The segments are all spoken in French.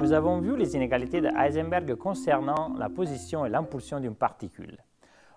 nous avons vu les inégalités de Heisenberg concernant la position et l'impulsion d'une particule.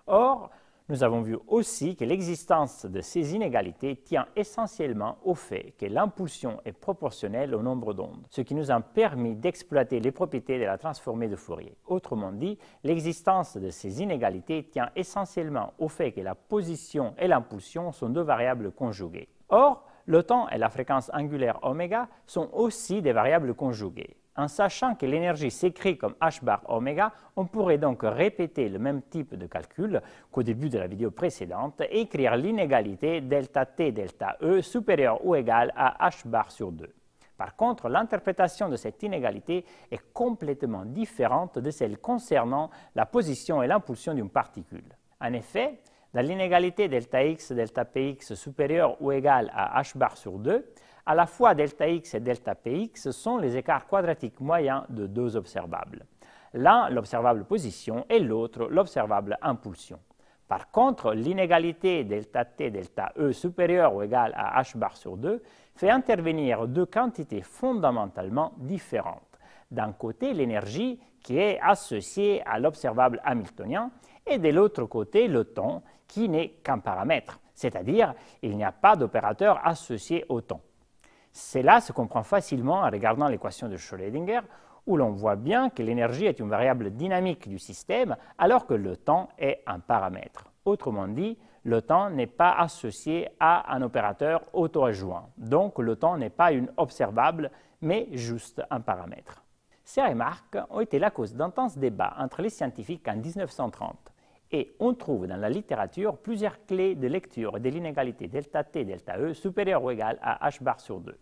Or, nous avons vu aussi que l'existence de ces inégalités tient essentiellement au fait que l'impulsion est proportionnelle au nombre d'ondes, ce qui nous a permis d'exploiter les propriétés de la transformée de Fourier. Autrement dit, l'existence de ces inégalités tient essentiellement au fait que la position et l'impulsion sont deux variables conjuguées. Or, le temps et la fréquence angulaire oméga sont aussi des variables conjuguées. En sachant que l'énergie s'écrit comme h bar oméga, on pourrait donc répéter le même type de calcul qu'au début de la vidéo précédente et écrire l'inégalité delta t delta E supérieure ou égale à h bar sur 2. Par contre, l'interprétation de cette inégalité est complètement différente de celle concernant la position et l'impulsion d'une particule. En effet, dans l'inégalité delta x delta px supérieure ou égale à h bar sur 2, à la fois delta x et delta px sont les écarts quadratiques moyens de deux observables. L'un, l'observable position, et l'autre, l'observable impulsion. Par contre, l'inégalité delta t delta E supérieure ou égale à h bar sur 2 fait intervenir deux quantités fondamentalement différentes. D'un côté, l'énergie qui est associée à l'observable hamiltonien, et de l'autre côté, le temps qui n'est qu'un paramètre, c'est-à-dire il n'y a pas d'opérateur associé au temps. Cela se comprend facilement en regardant l'équation de Schrödinger, où l'on voit bien que l'énergie est une variable dynamique du système, alors que le temps est un paramètre. Autrement dit, le temps n'est pas associé à un opérateur auto-adjoint, donc le temps n'est pas une observable, mais juste un paramètre. Ces remarques ont été la cause d'intenses débats entre les scientifiques en 1930, et on trouve dans la littérature plusieurs clés de lecture de l'inégalité delta t delta E supérieure ou égale à h bar sur 2.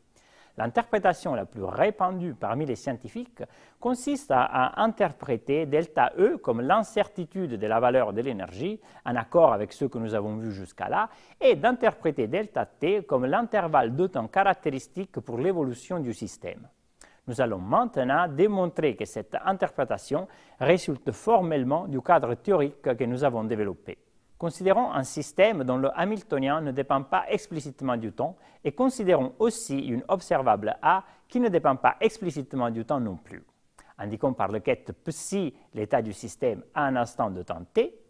L'interprétation la plus répandue parmi les scientifiques consiste à interpréter delta E comme l'incertitude de la valeur de l'énergie, en accord avec ce que nous avons vu jusqu'à là, et d'interpréter delta t comme l'intervalle de temps caractéristique pour l'évolution du système. Nous allons maintenant démontrer que cette interprétation résulte formellement du cadre théorique que nous avons développé. Considérons un système dont le hamiltonien ne dépend pas explicitement du temps et considérons aussi une observable A qui ne dépend pas explicitement du temps non plus. Indiquons par le quête psi l'état du système à un instant de temps t.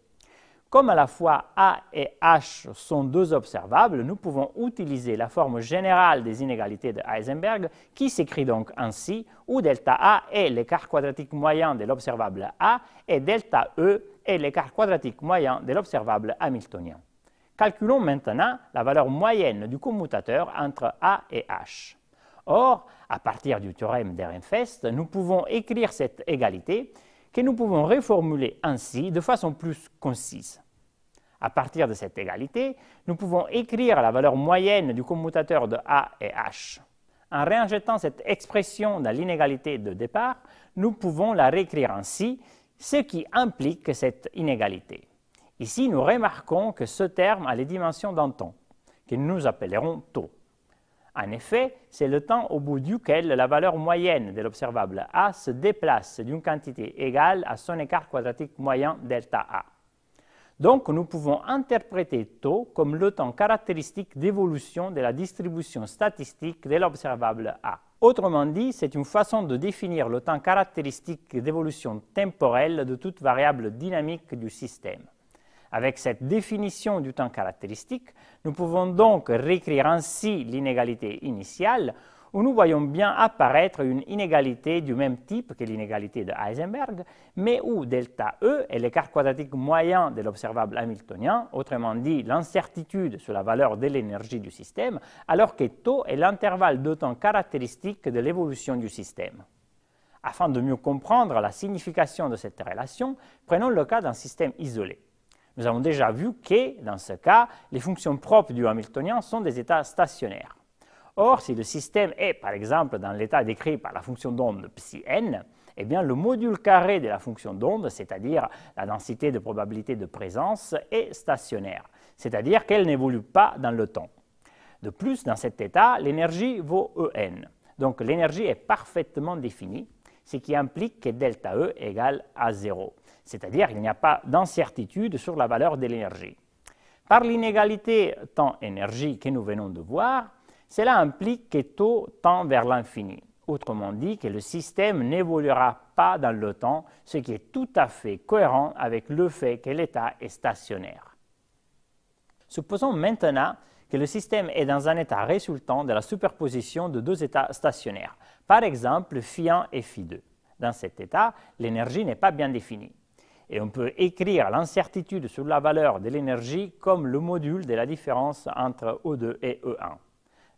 Comme à la fois A et H sont deux observables, nous pouvons utiliser la forme générale des inégalités de Heisenberg qui s'écrit donc ainsi, où delta A est l'écart quadratique moyen de l'observable A et delta E est l'écart quadratique moyen de l'observable hamiltonien. Calculons maintenant la valeur moyenne du commutateur entre A et H. Or, à partir du théorème d'Ehrenfest, nous pouvons écrire cette égalité que nous pouvons reformuler ainsi de façon plus concise. À partir de cette égalité, nous pouvons écrire la valeur moyenne du commutateur de A et H. En réinjectant cette expression dans l'inégalité de départ, nous pouvons la réécrire ainsi, ce qui implique cette inégalité. Ici, nous remarquons que ce terme a les dimensions d'un temps, que nous appellerons tau. En effet, c'est le temps au bout duquel la valeur moyenne de l'observable A se déplace d'une quantité égale à son écart quadratique moyen delta A. Donc, nous pouvons interpréter tau comme le temps caractéristique d'évolution de la distribution statistique de l'observable A. Autrement dit, c'est une façon de définir le temps caractéristique d'évolution temporelle de toute variable dynamique du système. Avec cette définition du temps caractéristique, nous pouvons donc réécrire ainsi l'inégalité initiale, où nous voyons bien apparaître une inégalité du même type que l'inégalité de Heisenberg, mais où delta E est l'écart quadratique moyen de l'observable hamiltonien, autrement dit l'incertitude sur la valeur de l'énergie du système, alors que tau est l'intervalle de temps caractéristique de l'évolution du système. Afin de mieux comprendre la signification de cette relation, prenons le cas d'un système isolé. Nous avons déjà vu que, dans ce cas, les fonctions propres du hamiltonien sont des états stationnaires. Or, si le système est, par exemple, dans l'état décrit par la fonction d'onde psi n, eh bien, le module carré de la fonction d'onde, c'est-à-dire la densité de probabilité de présence, est stationnaire, c'est-à-dire qu'elle n'évolue pas dans le temps. De plus, dans cet état, l'énergie vaut En. Donc, l'énergie est parfaitement définie, ce qui implique que delta E égale à 0, c'est-à-dire qu'il n'y a pas d'incertitude sur la valeur de l'énergie. Par l'inégalité temps-énergie que nous venons de voir, cela implique que tau tend vers l'infini. Autrement dit, que le système n'évoluera pas dans le temps, ce qui est tout à fait cohérent avec le fait que l'état est stationnaire. Supposons maintenant que le système est dans un état résultant de la superposition de deux états stationnaires, par exemple φ1 et φ2. Dans cet état, l'énergie n'est pas bien définie. Et on peut écrire l'incertitude sur la valeur de l'énergie comme le module de la différence entre O2 et E1.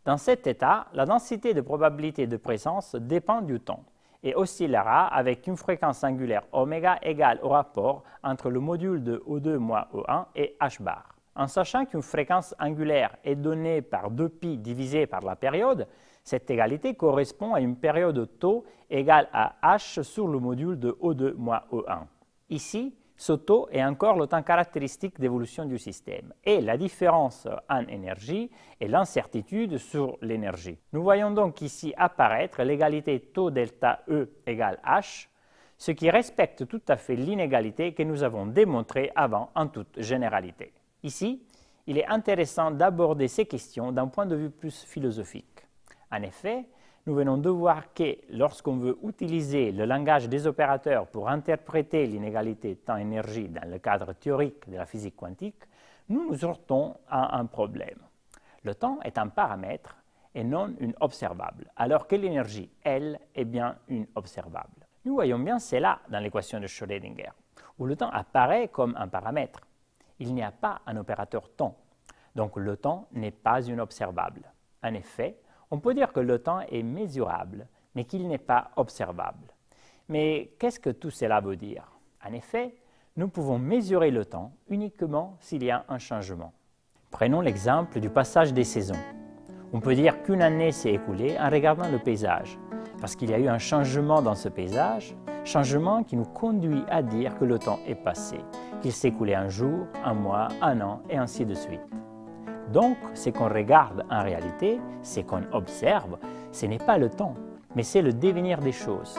Dans cet état, la densité de probabilité de présence dépend du temps et oscillera avec une fréquence angulaire ω égale au rapport entre le module de O2 moins E1 et h bar. En sachant qu'une fréquence angulaire est donnée par 2π divisé par la période, cette égalité correspond à une période tau égale à h sur le module de O2 moins E1. Ici, ce taux est encore le temps caractéristique d'évolution du système et la différence en énergie est l'incertitude sur l'énergie. Nous voyons donc ici apparaître l'égalité taux delta E égale H, ce qui respecte tout à fait l'inégalité que nous avons démontrée avant en toute généralité. Ici, il est intéressant d'aborder ces questions d'un point de vue plus philosophique. En effet, nous venons de voir que lorsqu'on veut utiliser le langage des opérateurs pour interpréter l'inégalité temps-énergie dans le cadre théorique de la physique quantique, nous nous heurtons à un problème. Le temps est un paramètre et non une observable, alors que l'énergie, elle, est bien une observable. Nous voyons bien cela dans l'équation de Schrödinger, où le temps apparaît comme un paramètre. Il n'y a pas un opérateur temps, donc le temps n'est pas une observable. En effet, on peut dire que le temps est mesurable, mais qu'il n'est pas observable. Mais qu'est-ce que tout cela veut dire? En effet, nous pouvons mesurer le temps uniquement s'il y a un changement. Prenons l'exemple du passage des saisons. On peut dire qu'une année s'est écoulée en regardant le paysage, parce qu'il y a eu un changement dans ce paysage, changement qui nous conduit à dire que le temps est passé, qu'il s'est écoulé un jour, un mois, un an, et ainsi de suite. Donc, ce qu'on regarde en réalité, ce qu'on observe, ce n'est pas le temps, mais c'est le devenir des choses.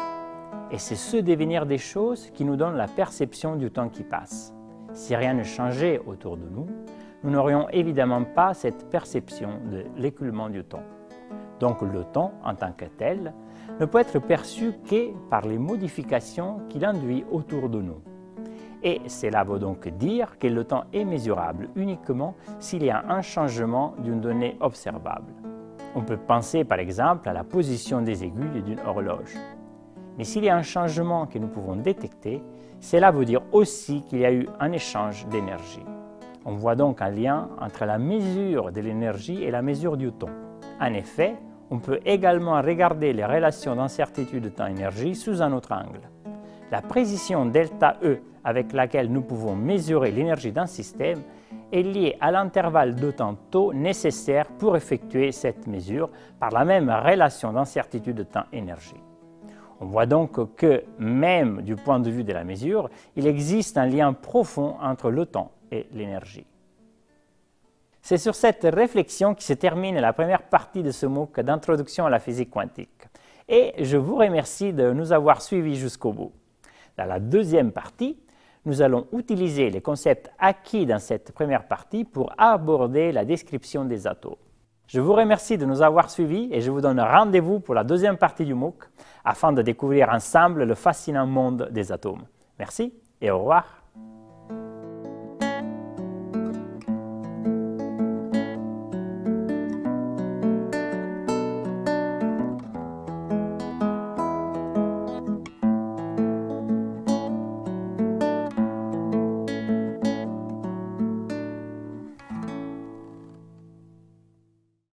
Et c'est ce devenir des choses qui nous donne la perception du temps qui passe. Si rien ne changeait autour de nous, nous n'aurions évidemment pas cette perception de l'écoulement du temps. Donc le temps, en tant que tel, ne peut être perçu que par les modifications qu'il induit autour de nous. Et cela veut donc dire que le temps est mesurable uniquement s'il y a un changement d'une donnée observable. On peut penser par exemple à la position des aiguilles d'une horloge. Mais s'il y a un changement que nous pouvons détecter, cela veut dire aussi qu'il y a eu un échange d'énergie. On voit donc un lien entre la mesure de l'énergie et la mesure du temps. En effet, on peut également regarder les relations d'incertitude temps-énergie sous un autre angle. La précision delta E avec laquelle nous pouvons mesurer l'énergie d'un système est liée à l'intervalle de temps tau nécessaire pour effectuer cette mesure par la même relation d'incertitude temps-énergie. On voit donc que, même du point de vue de la mesure, il existe un lien profond entre le temps et l'énergie. C'est sur cette réflexion que se termine la première partie de ce MOOC d'introduction à la physique quantique. Et je vous remercie de nous avoir suivis jusqu'au bout. Dans la deuxième partie, nous allons utiliser les concepts acquis dans cette première partie pour aborder la description des atomes. Je vous remercie de nous avoir suivis et je vous donne rendez-vous pour la deuxième partie du MOOC afin de découvrir ensemble le fascinant monde des atomes. Merci et au revoir.